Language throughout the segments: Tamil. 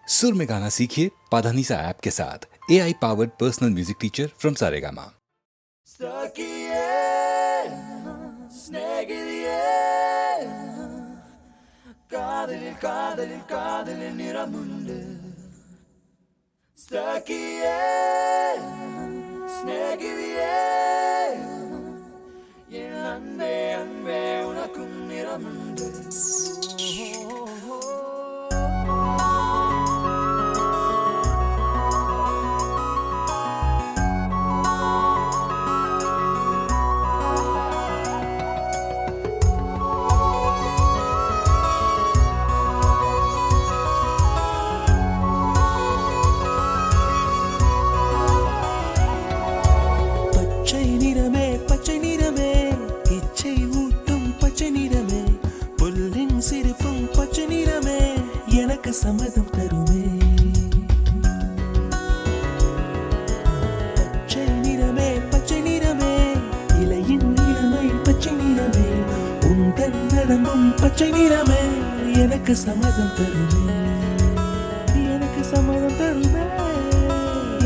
सुर में गाना सीखिए पाधानीसा ऐप के साथ AI powered personal music teacher from Saregama. சம்மதம் தருமே பச்சை நிறமே இலையின் நிறமை பச்சை நிறமே உந்தன் நரம்பும் பச்சை நிறமே எனக்கு சம்மதம் தருமே எனக்கு சம்மதம் தருமே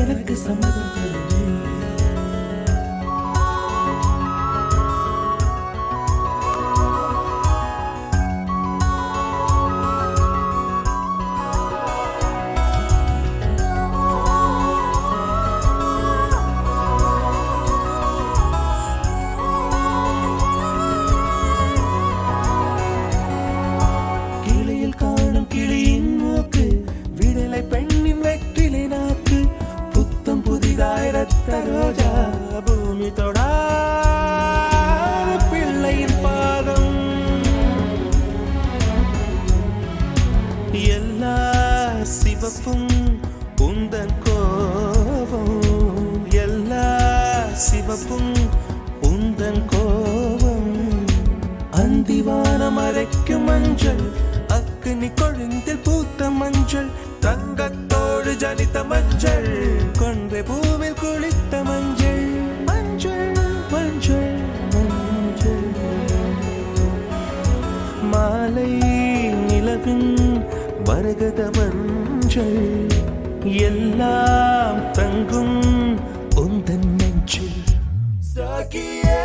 எனக்கு சம்மதம் தருமே ரோஜா பூமி தொடாத பிள்ளையின் பாதம் எல்லா சிவப்பும் உந்தன் கோபம் எல்லா சிவப்பும் உந்தன் கோபம் அந்திவானம் அரைக்கும் மஞ்சள் அக்னி கொழுந்தில் பூத்த மஞ்சள் தங்கத்தோடு ஜனித்த மஞ்சள் கொன்றை பூவில் குளித்த மஞ்சள் மஞ்சள் மஞ்சள் மஞ்சள் மாலை நிலவின் மரகத மஞ்சள் எல்லாம் தங்கும் உந்தன் நெஞ்சில் சகியே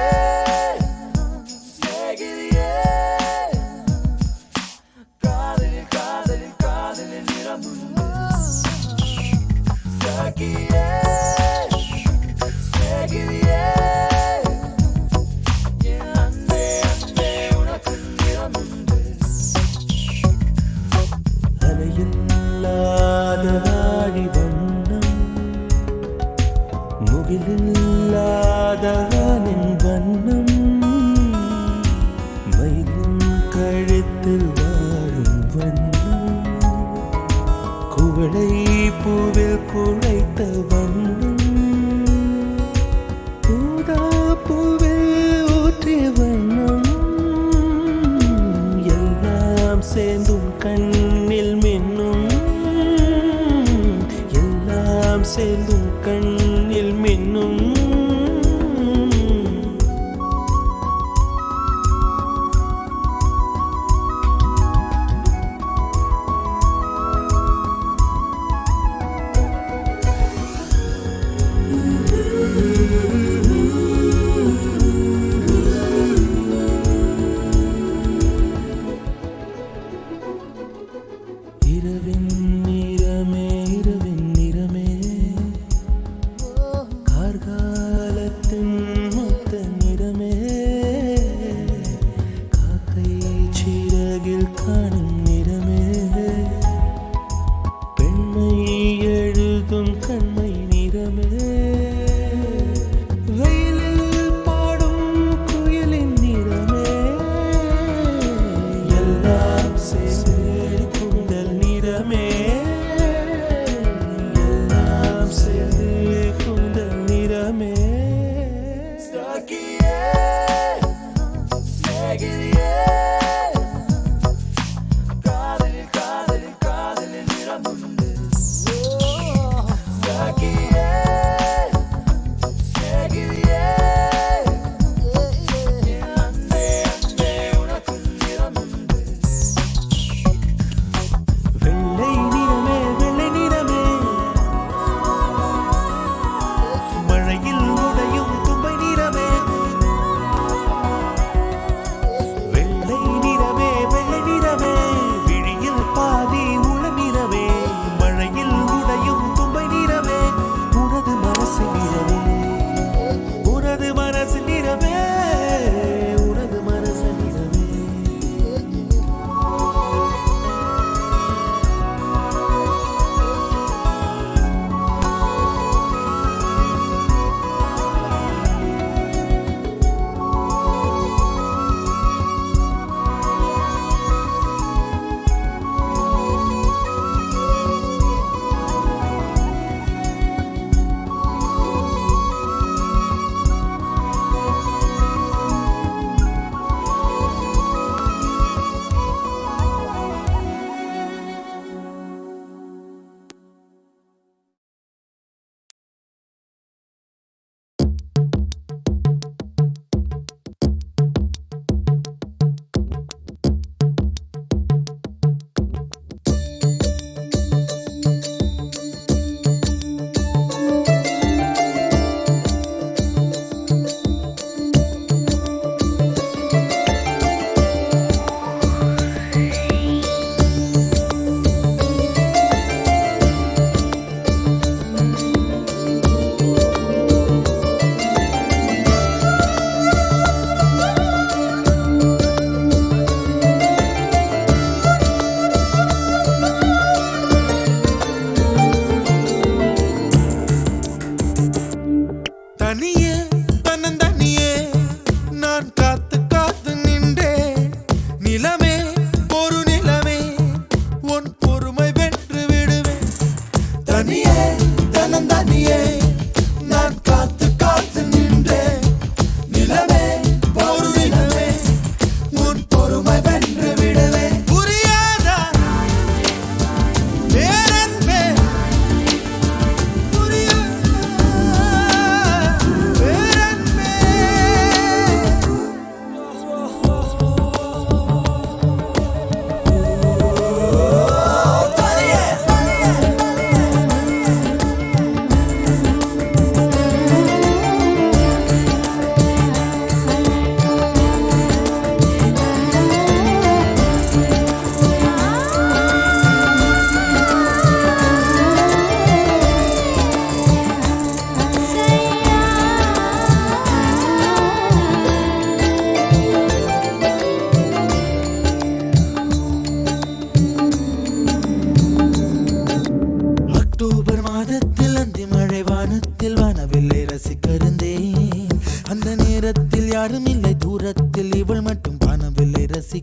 முகிலில்லாதவனின் வண்ணம் மயிலின் கழுத்தில் வாழும் வண்ணம் குவளை பூவில் குழைத்த வண்ணம் ஊதா பூவில் ஊற்றிய வண்ணம் எல்லாம் சேர்ந்தும் கண்ணில் மின்னும் எல்லாம் சேர்ந்தும் கண்ணில் மின்னும் இரவின் நிறமே இரவின் நிறமே கார்காலத்தின் மொத்த நிறமே காக்கை சிறகில் காணும் நிறமே பெண்மை எழுதும் கண்மை நிறமே வெயிலில் பாடும் குயிலின் நிறமே எல்லாம் சேர்ந்து எல்லாம் சேர்ந்து குந்தல் நிறமே வெள்ளை நிறமே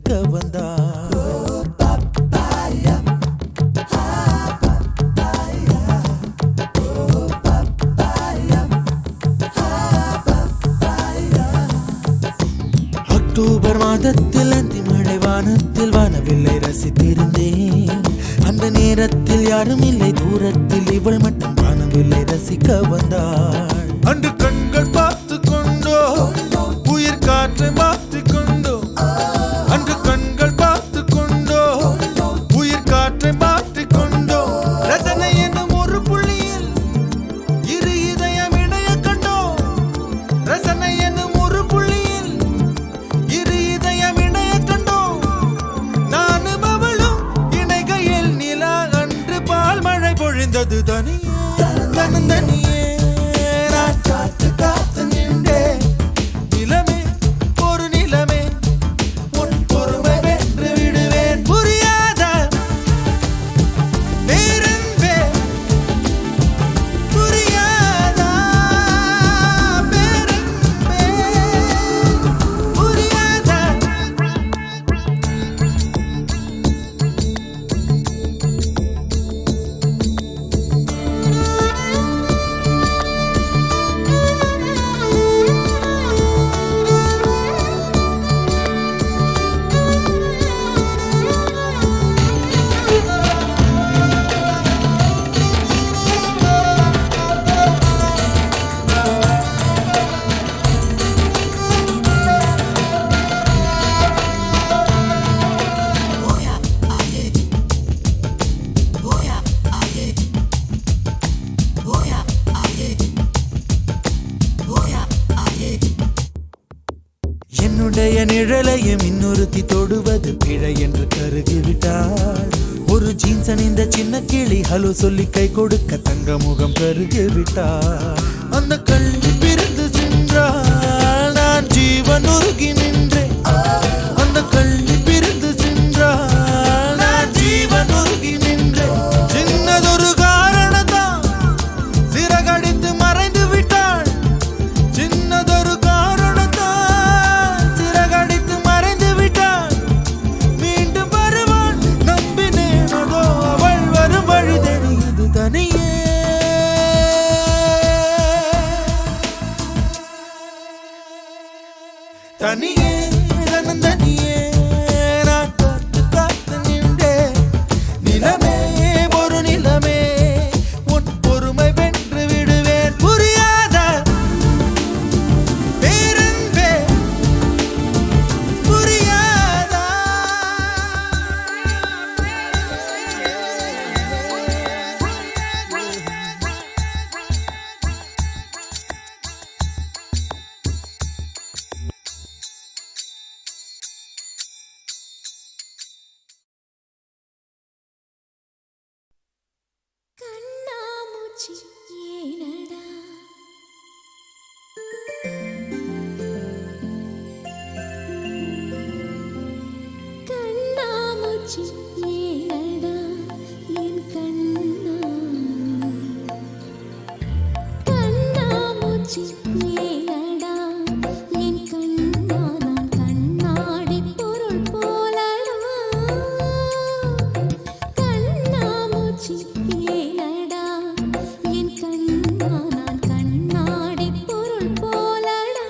ரசிக்க வந்தாள். அக்டோபர் மாதத்தில் அந்தி மழை வானத்தில் வானவில்லை ரசித்திருந்தேன். அந்த நேரத்தில் யாரும் இல்லை தூரத்தில், இவள் மட்டும் வானவில்லை ரசிக்க வந்தாள். அன்று கண்கள் பார்த்து கொண்டோ உயிர் காற்றை மாற்றிக் கொண்டோ, அன்று கண்கள் பார்த்து கொண்டோ உயிர் காற்றை மாற்றிக் கொண்டோ, ரசனை என்னும் ஒரு புள்ளியில் இரு இதயம் இணைய கண்டோ, ரசனை என்னும் ஒரு புள்ளியில் இரு இதயம் இணைய கண்டோ, நானும் அவளும் இணைகையில் நிலா அன்று பால் மழை பொழிந்தது தனியே தனியே. நான் காத்து காத்து நின்றேன் நிலமே ஒரு நிலமே, உன் பொறுமை வென்று விடுவேன் புரியாத பேரன்பே, புரியாத பேரன்பே, புரியாத. என்னுடைய நிழலையும் இன்னொருத்தி தொடுவது பிழை என்று கருகிவிட்டாள். ஒரு ஜீன்ஸ் அணிந்த சின்ன கிளி ஹலோ சொல்லி கை கொடுக்க தங்க முகம் கருகிவிட்டாள். அந்த கல்வி பிரிந்து சென்றாள், நான் ஜீவன் உருகி நின்றேன். அந்த கல்வி பிரிந்து சென்றாள், நான் ஜீவன் உருகி நின்றேன். சின்னதொரு காரணத்தான் சிறகடித்து மறைந்து விட்டாள், சின்னதொரு காரணத்தான் சிறகடித்து மறைந்து விட்டாள். மீண்டும் வருவாள் நம்பினேன், அதோ அவள் வரும் வழி தெரியுது தனியே தனியே தனியே. நான் காத்து காத்து நின்றேன் நிலமே ஒரு நிலமே, உன் பொறுமை வென்று விடுவேன் புரியாத பேரன்பே, புரியாத. கண்ணாமூச்சி ஏனடா கண்ணாமூச்சி ஏனடா என் கண்ணா, கண்ணாமூச்சி ஏனடா என் கண்ணா, நான் கண்ணாடி பொருள் போலடா. கண்ணாமூச்சி ஏனடா என் கண்ணா, நான் கண்ணாடி பொருள் போலடா.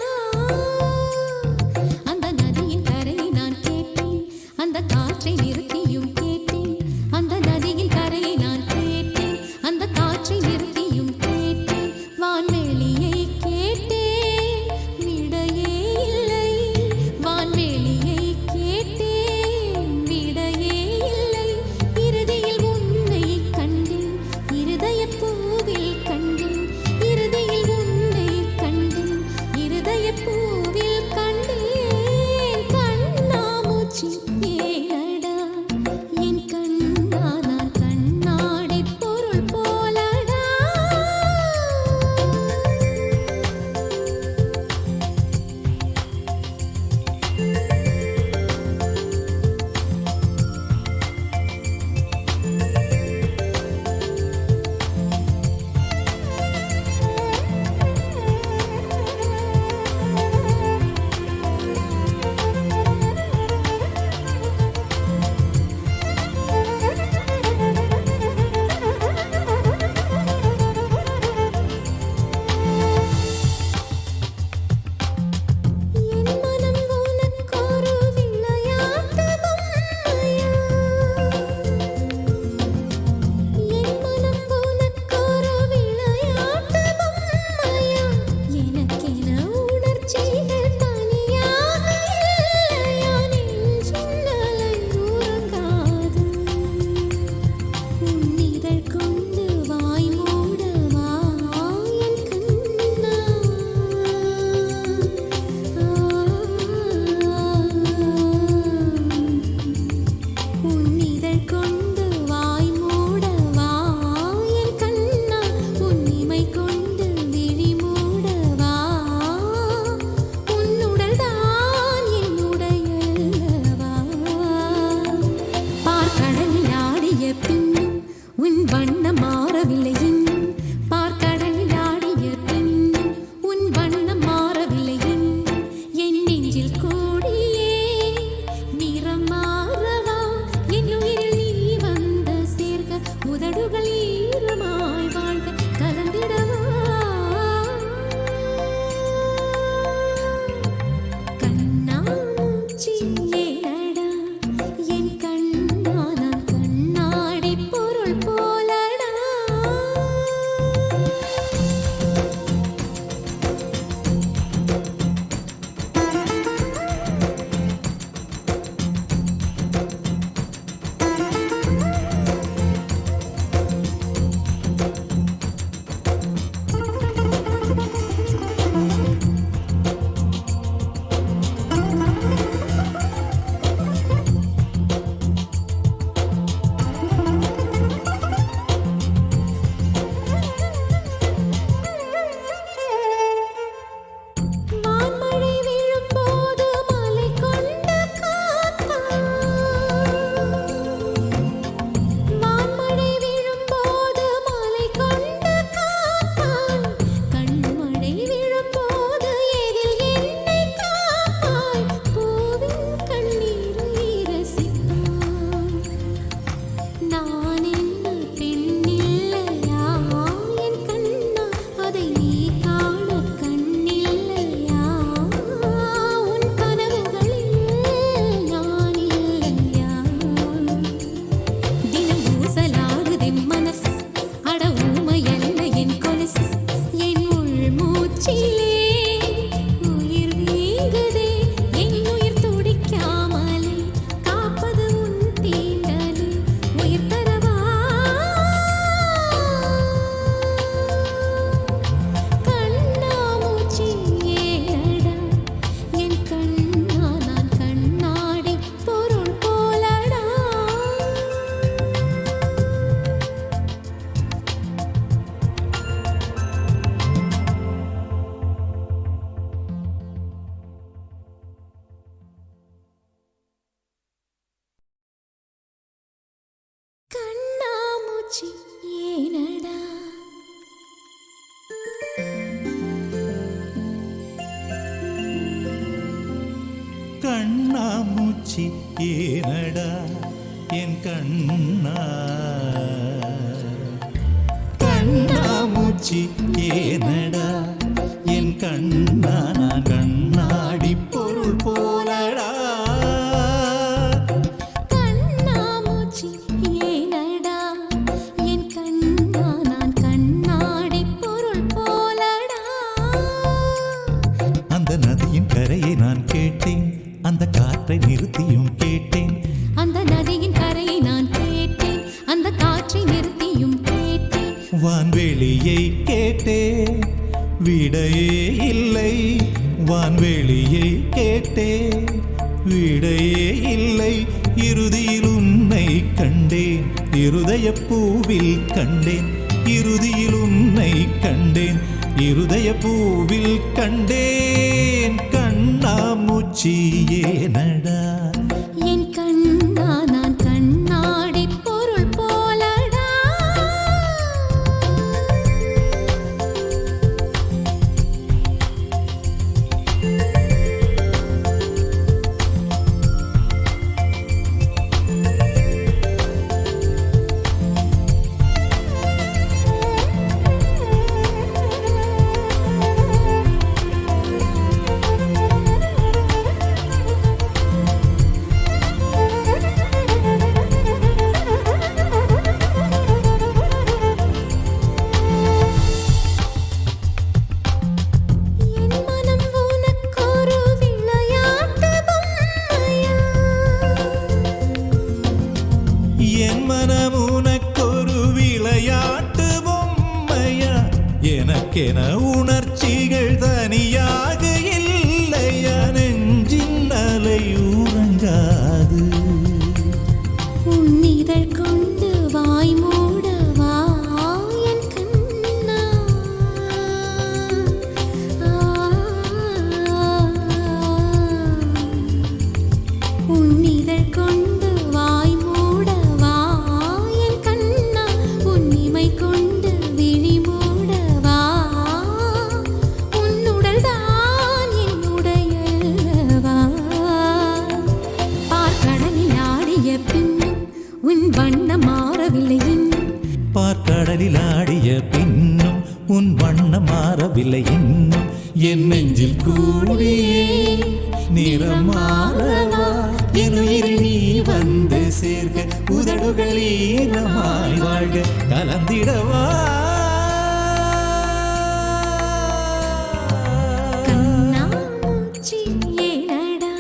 அந்த நதியின் கரையை நான் கேட்டேன், அந்த காற்றை நிறுத்தியும் கேட்டேன். அந்த நதியின் கரையை நான் கேட்டேன், அந்த காற்றை நிறுத்தியும் கேட்டேன். வான்வெளியை கேட்டேன், விடையே இல்லை. வான்வெளியை கேட்டேன், விடையே இல்லை. இறுதியில் உன்னை கண்டேன், உன் வண்ணம் மாறவில்லை இன்னும் பார்க்கடலில் ஆடிய பின்னும் உன் வண்ணம் மாறவில்லை இன்னும் என் நெஞ்சில் கூடியே நிறம் மாறவா என் உயிரில் நீ வந்து சேர்க உதடுகள் ஈரமாய் வாழ்க கலந்திடவா கண்ணாமூச்சி ஏனடா என் கண்ணா நான் கண்ணாடி பொருள் போலடா வான்மழை விழும்போது மலை கொண்ட காத்தா வான்மழை விழும்போது மலை கொண்ட காத்தா கண்மழை விழும்போது எதில் என்னை காப்பாய் பூவின் கண்ணீரை ரசிப்பாய் நான் என்ன பெண்ணில்லையா என் கண்ணா அதை நீ காண கண்ணில்லையா உன் கனவுகளில் நான் இல்லையா தினம் ஊசலாடுதென் மனசு அட ஊமையல்ல என் கொலுசு என் உள் மூச்சிலே உயிர் வீங்குதே என் உயிர் துடிக்காமலே காப்பது உன் தீண்டலே உயிர் தரவா கண்ணாமூச்சி ஏனடா என் கண்ணா நான் கண்ணாடி பொருள் போலடா கண்ணாமூச்சி ஏனடா கண்ணாமூச்சி ஏனடா என் கண்ணா கண்ணாமூச்சி ஏனடா என் கண்ணா நான் கண்ணாடி பொருள் போலடா கண்ணாமூச்சி ஏனடா என் கண்ணா நான் கண்ணாடி பொருள் போலடா அந்த நதியின் கரையை நான் கேட்டேன் அந்த காற்றை நிறுத்தியும் கேட்டேன் அந்த நதியின் கரையை நான் கேட்டேன் அந்த காற்றை நிறுத்தியும் கேட்டேன் வான்வெளியை கேட்டேன் விடையே இல்லை வான்வெளியை கேட்டேன் விடையே இல்லை இறுதியில் உன்னை கண்டேன் இருதய பூவில் கண்டேன் இறுதியில் உன்னை கண்டேன் இருதய பூவில் கண்டேன் கண்ணாமூச்சி ஏனடா என் கண்ணா நான் கண்ணாடி பொருள் போலடா என் மனம் உனக்கொரு விளையாட்டு பொம்மையா என் மனம் உனக்கொரு விளையாட்டு பொம்மையா எனக்கென உணர்ச்சிகள் தனியாக இல்லையா நெஞ்சின் அலை உறங்காது உன் இதழ் கொண்டு வாய் மூடவா என் கண்ணா உன் இதழ் கொண்டு வாய் மூடவா என் கண்ணா பார்க்கடலில் ஆடிய பின்னும் உன் வண்ணம் மாறவில்லை இன்னும் என் நெஞ்சில் கூடியே நிறம் மாறவா என் உயிரில் நீ வந்து சேர்க உதடுகள் ஈரமாய் வாழ்க கலந்திடவா கண்ணாமூச்சி ஏனடா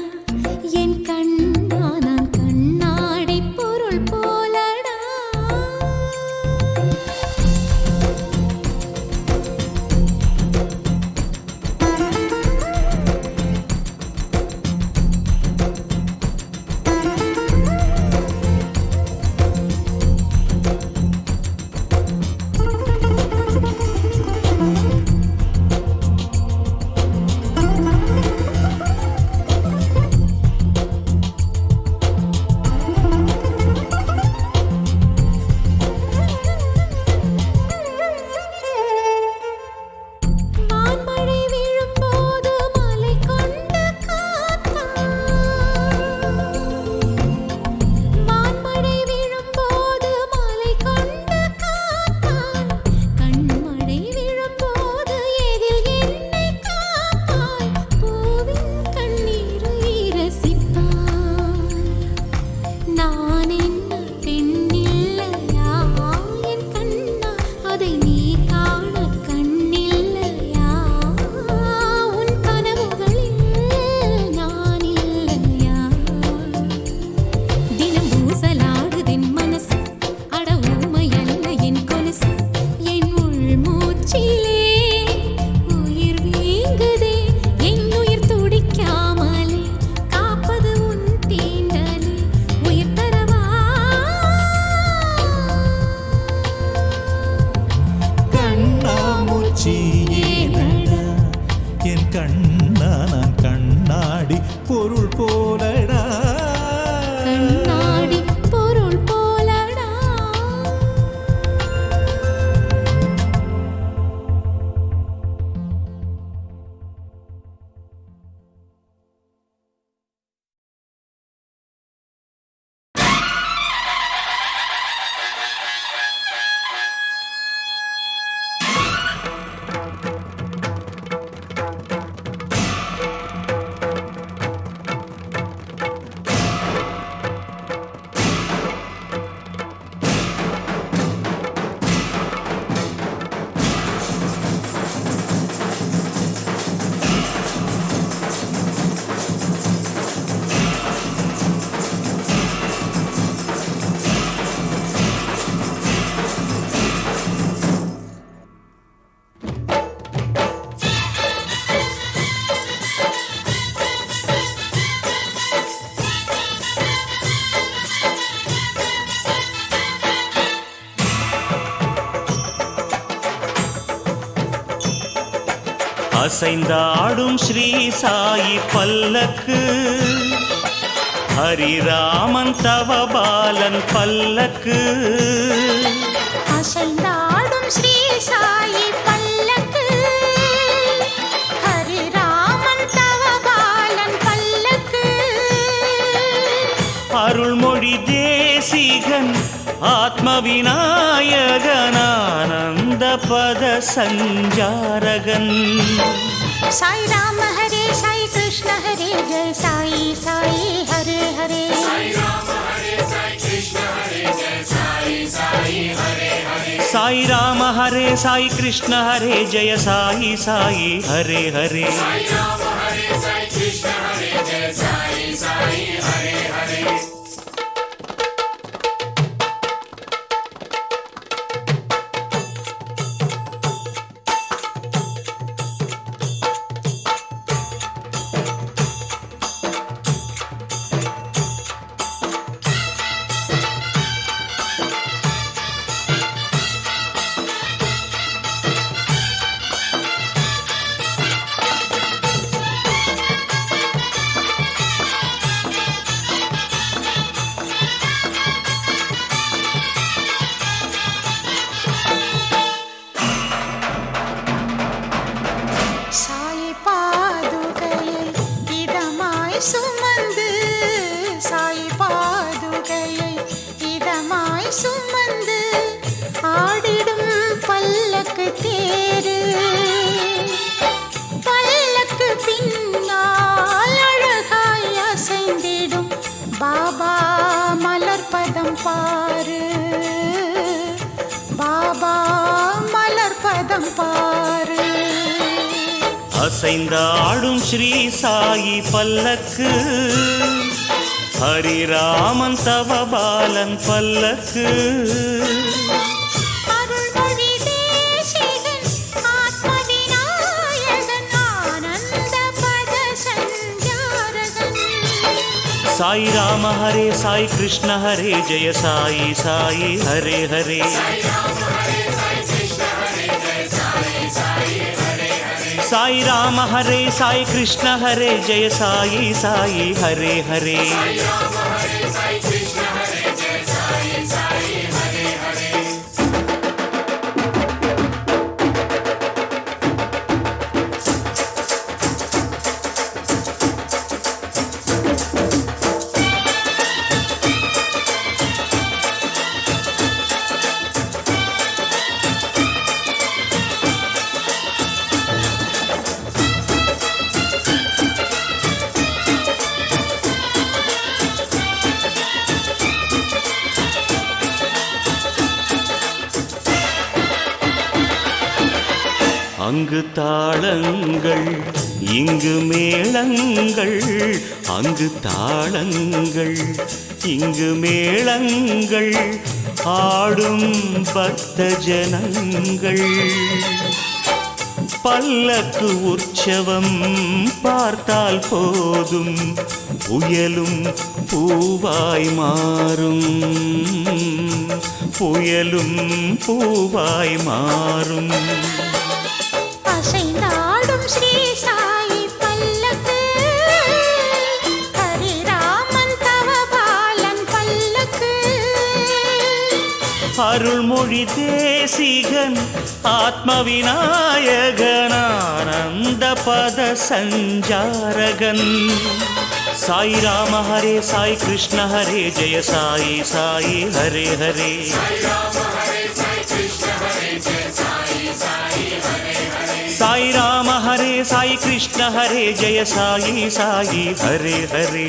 என் கண்ணா நான் கண்ணாடி பொருள் போலடா வான்மழை விழும்போது மலை கொண்ட காத்தா வான்மழை விழும்போது மலை கொண்ட காத்தா கண்மழை விழும்போது எதில் என்னை காப்பாய் பூவின் கண்ணீரை ரசிப்பாய் நான் என்ன பெண்ணில்லையா என் கண்ணா அதை நீ காண கண்ணில்லையா உன் கனவுகளில் நான் இல்லையா தினம் ஊசலாடுதென் மனசு அட ஊமையல்ல என் கொலுசு என் உள்மூச்சிலே உயிர் வீங்குதே என் உயிர் துடிக்காமலே காப்பது உன் தீண்டலே உயிர் தரவா கண்ணாமூச்சி ஏனடா என் கண்ணா நான் கண்ணாடி பொருள் போலடா கண்ணாடி பொருள் போலடா அசைந்தாடும் ஸ்ரீ சாயி பல்லக்கு ஹரிராமன் தவபாலன் பல்லக்கு அசைந்தாடும் ஸ்ரீ சாயி பல்லக்கு ஹரிராமன் தவபாலன் பல்லக்கு அருள்மொழி தேசிகன் ஆத்ம விநாயகன் ஆனந்த பத சஞ்சாரகன் சாய் ராம ஹரே சாய் கிருஷ்ண ஹரே ஜெய சாயி சாயி ஹரே ஹரே சாய் ராம ஹரே சாய் கிருஷ்ண ஹரே ஜெய சாயி சாயி ஹரே ஹரே சாய் ராம ஹரே சாய் கிருஷ்ண ஹரே ஜெய சாயி சாயி ஹரே ஹரே சாய் ராம ஹரே சாய் கிருஷ்ண ஹரே ஜெய சாயி சாயி ஹரே ஹரே பாபா மலர்பதம் பாரு. அசைந்தாடும் ஸ்ரீ சாயி பல்லக்கு, ஹரிராமன் தவபாலன் பல்லக்கு. அருள்மொழி தேசிகன் ஆத்ம விநாயகன் ஆனந்த பத சஞ்சாரகன். சாய் ராம ஹரே சாய் கிருஷ்ண ஹரே ஜெய சாயி சாயி ஹரே ஹரே. சாய் ராம ஹரே சாய் கிருஷ்ண ஹரே ஜெய சாயி சாயி ஹரே ஹரே. அங்கு தாளங்கள் இங்கு மேளங்கள், அங்கு தாளங்கள் இங்கு மேளங்கள், ஆடும் பக்த ஜனங்கள். பல்லக்கு உற்சவம் பார்த்தால் போதும், புயலும் பூவாய் மாறும், புயலும் பூவாய் மாறும். அசைந்தாடும் ஸ்ரீ சாயி பல்லக்கு, ஹரிராமன் தவபாலன் பல்லக்கு. அருள்மொழி தேசிகன் ஆத்ம விநாயகன் ஆனந்த பத சஞ்சாரகன். சாய் ராம ஹரே சாய் கிருஷ்ண ஹரே ஜெய சாயி சாயி ஹரே ஹரே. சாய் ராம ஹரே சாய் கிருஷ்ண ஹரே ஜெய சாயி சாயி ஹரே ஹரே.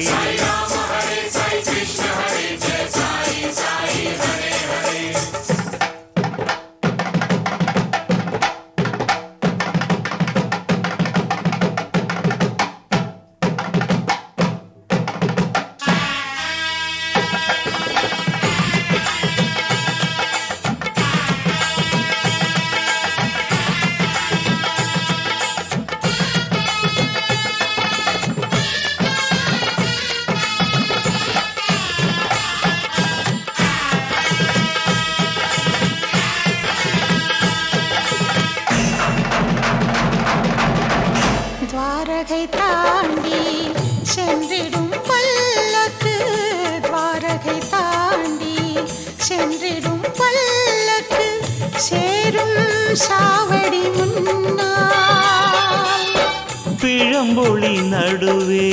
துவாரகை தாண்டி சென்றிடும் பல்லக்கு, துவாரகை தாண்டி சென்றிடும் பல்லக்கு, சேரும் சாவடி முன்னால். பிழம்பொழி நடுவே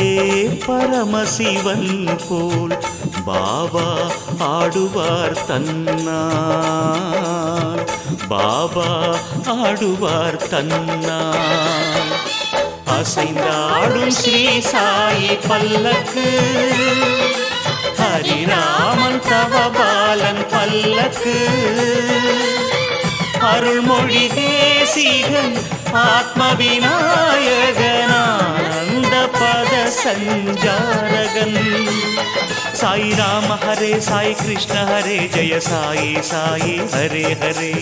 பரமசிவன் போல் பாபா ஆடுவார் தன்னார், பாபா ஆடுவார் தன்னார். அசைந்தாடும் ஸ்ரீ சாயி பல்லக்கு, ஹரிராமன் தவபாலன் பல்லக்கு. அருள்மொழி தேசிகன் ஆத்ம விநாயகன் ஆனந்த பத சஞ்சாரகன். சாய் ராம ஹரே சாய் கிருஷ்ண ஹரே ஜெய சாயி சாயி ஹரே ஹரே.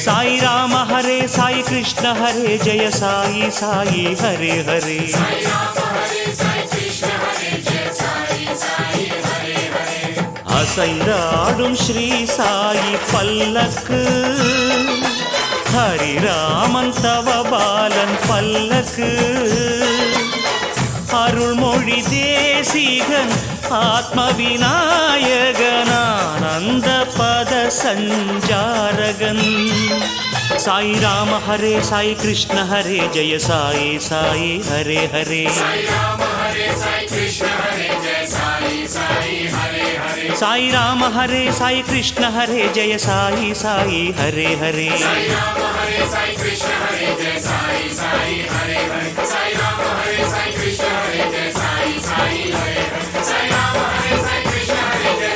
சாய் ராம ஹரே சாய் கிருஷ்ண ஹரே ஜெய சாயி சாயி ஹரே ஹரே. அசைந்தாடும் ஸ்ரீ சாயி பல்லக்கு, ஹரிராமன் தவபாலன் பல்லக்கு. அருள்மொழி தேசிகன் ஆத்ம விநாயகன் ஆனந்த பத சஞ்சாரகன். சாய் ராம ஹரே சாய் கிருஷ்ண ஹரே ஜெய சாயி சாயி ஹரே ஹரே. சாய் ராம ஹரே சாய் கிருஷ்ண ஹரே ஜெய சாயி சாயி ஹரே ஹரே. Hare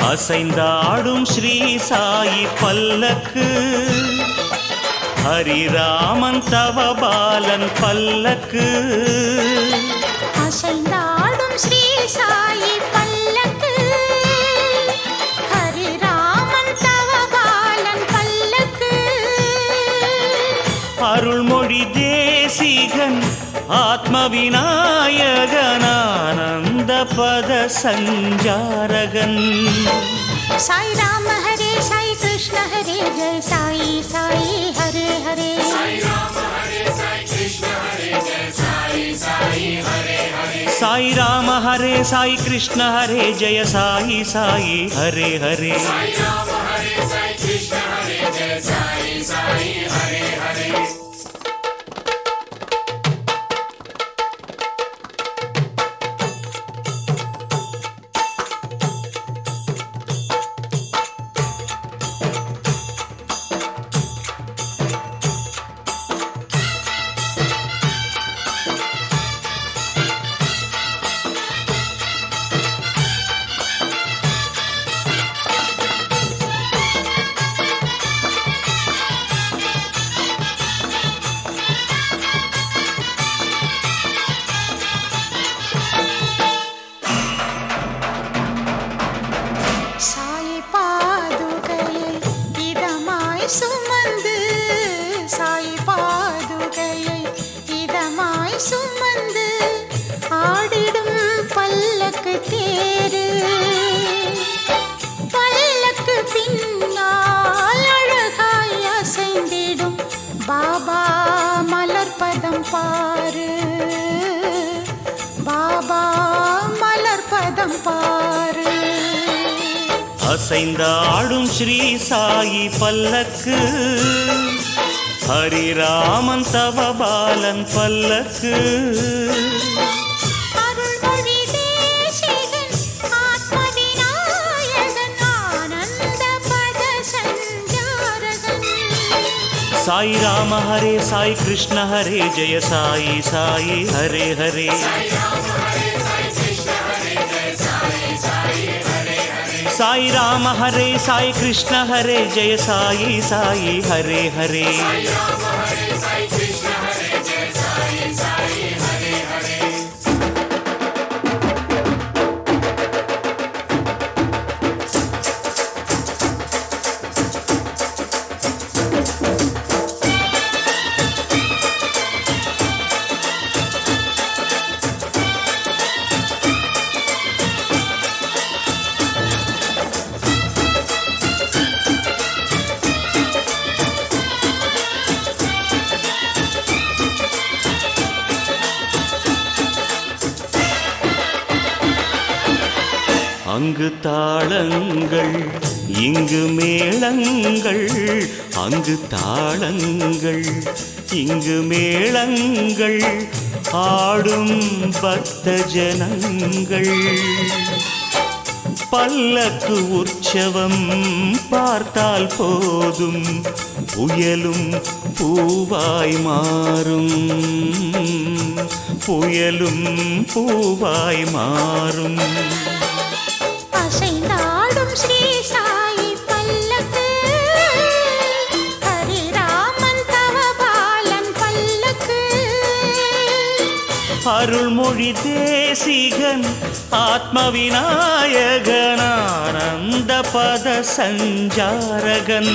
அசைந்தாடும் ஸ்ரீ சாயி பல்லக்கு, ஹரிராமன் தவபாலன் பல்லக்கு. அசைந்தாடும் ஸ்ரீ சாயி பல்லக்கு, ஹரிராமன் தவபாலன் பல்லக்கு. அருள்மொழி தேசிகன் ஆத்ம விநாயகன் ஆனந்த பத சஞ்சாரகன். சாய் ராம ஹரே சாய் கிருஷ்ண ஹரே ஜெய சாயி சாயி ஹரே ஹரே. சாய் ராம ஹரே சாய் கிருஷ்ண ஹரே ஜெய சாயி சாயி ஹரே ஹரே. சாய் ராம ஹரே சாய் கிருஷ்ண ஹரே ஜெய சாயி சாயி ஹரே ஹரே. சாய் ராம ஹரே சாய் கிருஷ்ண ஹரே ஜெய சாயி சாயி ஹரே ஹரே. சாய் பாதுகையை இதமாய் சுமந்து, சாய் பாதுகையை இதமாய் சுமந்து ஆடிடும் பல்லக்கு தேரு. பல்லக்கு பின்னால் அழகாய் அசைந்திடும் பாபா மலர்பதம் பாரு, பாபா மலர்பதம் பாரு. அசைந்தாடும் ஸ்ரீ சாயி பல்லக்கு, ஹரிராமன் தவபாலன் பல்லக்கு. அருள்மொழி தேசிகன் ஆத்ம விநாயகன் ஆனந்த பத சஞ்சாரகன். சாய் ராம ஹரே சாய் கிருஷ்ண ஹரே ஜெய சாயி சாயி ஹரே ஹரே. சாய் ராம ஹரே சாய் கிருஷ்ண ஹரே ஜெய சாயி சாயி ஹரே ஹரே. சாய் ராம ஹரே சாய் கிருஷ்ண ஹரே ஜெய சாயி சாயி ஹரே ஹரே. சாய் ராம ஹரே சாய் கிருஷ்ண ஹரே ஜெய சாயி சாயி ஹரே ஹரே. அங்கு தாளங்கள் இங்கு மேளங்கள், அங்கு தாளங்கள் இங்கு மேளங்கள், ஆடும் பக்த ஜனங்கள். பல்லக்கு உற்சவம் பார்த்தால் போதும், புயலும் பூவாய் மாறும், புயலும் பூவாய் மாறும். அசைந்தாடும் ஸ்ரீ சாயி பல்லக்கு, ஹரிராமன் தவபாலன் பல்லக்கு. அருள்மொழி தேசிகன் ஆத்ம விநாயகன் ஆனந்த பத சஞ்சாரகன்.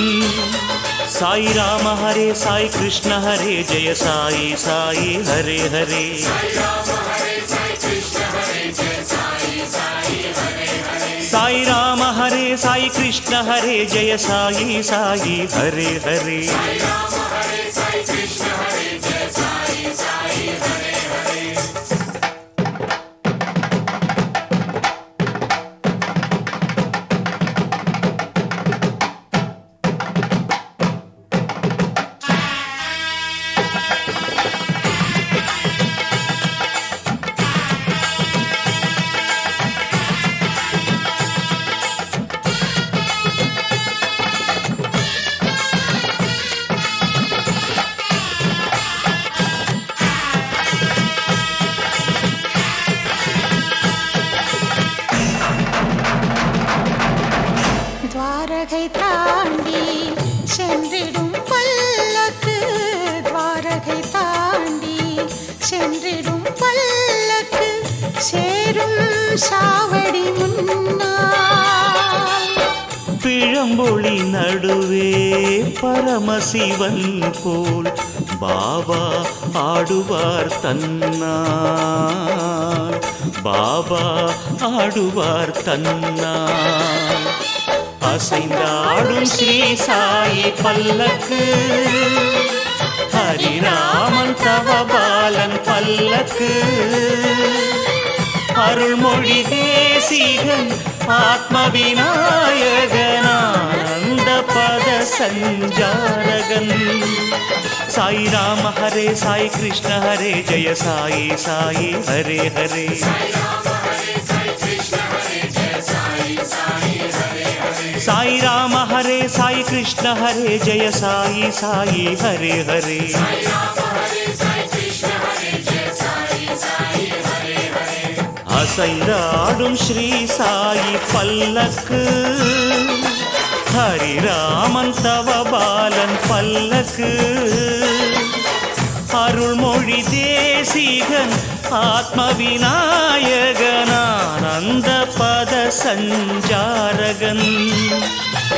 சாய் ராம ஹரே சாய் கிருஷ்ண ஹரே ஜெய சாயி சாயி ஹரே ஹரே. சாய் ராம ஹரே சாய் கிருஷ்ண ஹரே ஜெய சாயி சாயி ஹரே ஹரே. சாய் ராம ஹரே சாய் கிருஷ்ண ஹரே ஜெய சாயி சாயி ஹரே ஹரே. சாய் ராம ஹரே சாய் கிருஷ்ண ஹரே ஜெய சாயி சாயி ஹரே ஹரே. துவாரகை தாண்டி சென்றிடும் பல்லக்கு, துவாரகை தாண்டி சென்றிடும் பல்லக்கு, சேரும் சாவடி முன்னால். பிழம்பொழி நடுவே பரமசிவன் போல் பாபா ஆடுவார் தன்னார், பாபா ஆடுவார் தன்னார். அசைந்தாடும் ஸ்ரீ சாயி பல்லக்கு, ஹரிராமன் தவபாலன் பல்லக்கு, அருள்மொழி தேசிகன் ஆத்ம விநாயகனானந்த பத சஞ்சாரகன். சாய் ராம ஹரே சாய் கிருஷ்ண ஹரே ஜெய சாயி சாயி ஹரே ஹரே. சாய் ராம ஹரே சாய் கிருஷ்ண ஹரே ஜெய சாயி சாயி ஹரே ஹரே. அசைந்தாடும் ஸ்ரீ சாயி பல்லக்கு, ஹரிராமன் தவபாலன் பல்லக்கு, அருள்மொழி தேசிகன் ஆத்ம விநாயகனானந்த பத சஞ்சாரகன்.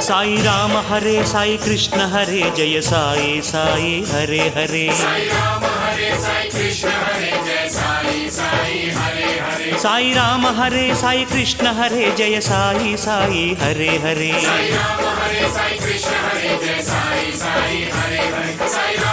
சாய் ராம ஹரே சாய் கிருஷ்ண ஹரே ஜெய சாயி சாயி ஹரே ஹரே. சாய் ராம ஹரே சாய் கிருஷ்ண ஹரே ஜெய சாயி சாயி ஹரே ஹரே. சாய் ராம ஹரே சாய் கிருஷ்ண ஹரே ஜெய சாயி சாயி ஹரே ஹரே. சாய் ராம ஹரே சாய் கிருஷ்ண ஹரே ஜெய சாயி சாயி ஹரே ஹரே.